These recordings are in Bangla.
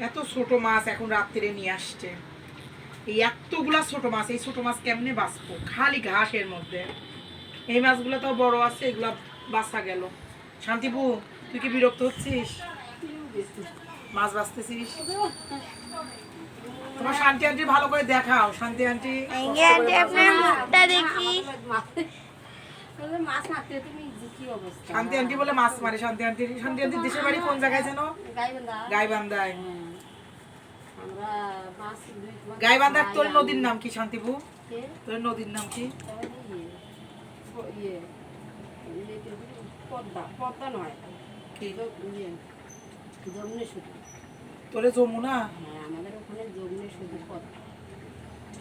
এত ছোট মাছ এখন রাত্রে নিয়ে আসছে। এই এতগুলা ছোট মাছ, এই ছোট মাছ কেমনে বাঁচবো? খালি ঘাসের মধ্যে। এই মাছগুলো তো বড় আছে, এগুলা বাঁচা গেল। শান্তিপু, তুই কি বিরক্ত হচ্ছিস? মাছ বাঁচতেছিস? তোমার শান্তি আন্টি ভালো করে দেখাও। শান্তি আন্টি আপনার মুখটা দেখি। শান্তি আন্টি বলে মাছ মারে। শান্তি আন্টি দেশের বাড়ি কোন জায়গায় যেন? গাইবান্ধায়। গাইবান্ধার তোর নদীর নাম কি শান্তিপু? তোর নদীর নাম কি? তোরে যমুনা?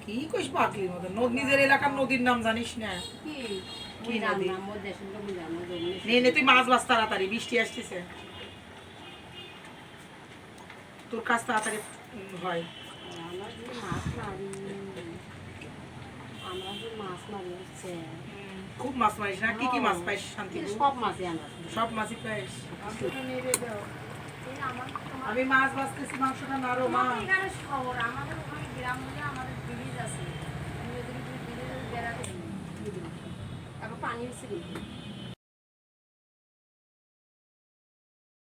কি কইস পাগলির মতো? নিজের এলাকার নদীর নাম জানিস না? কি নদী? নে তুই মাছ বাছ তাড়াতাড়ি, বৃষ্টি আসতেছে। তোর কাজ তাড়াতাড়ি হয়। খুব মাছ মারিস না? কি কি মাছ পাইস শান্তি? সব মাছই পাইস। আমি মাছ বাছতেছি, মাংসটা নাড়ো মা। আমাদের ওখানে গ্রাম হলে আমাদের ব্রিজ আছে, পানি হচ্ছে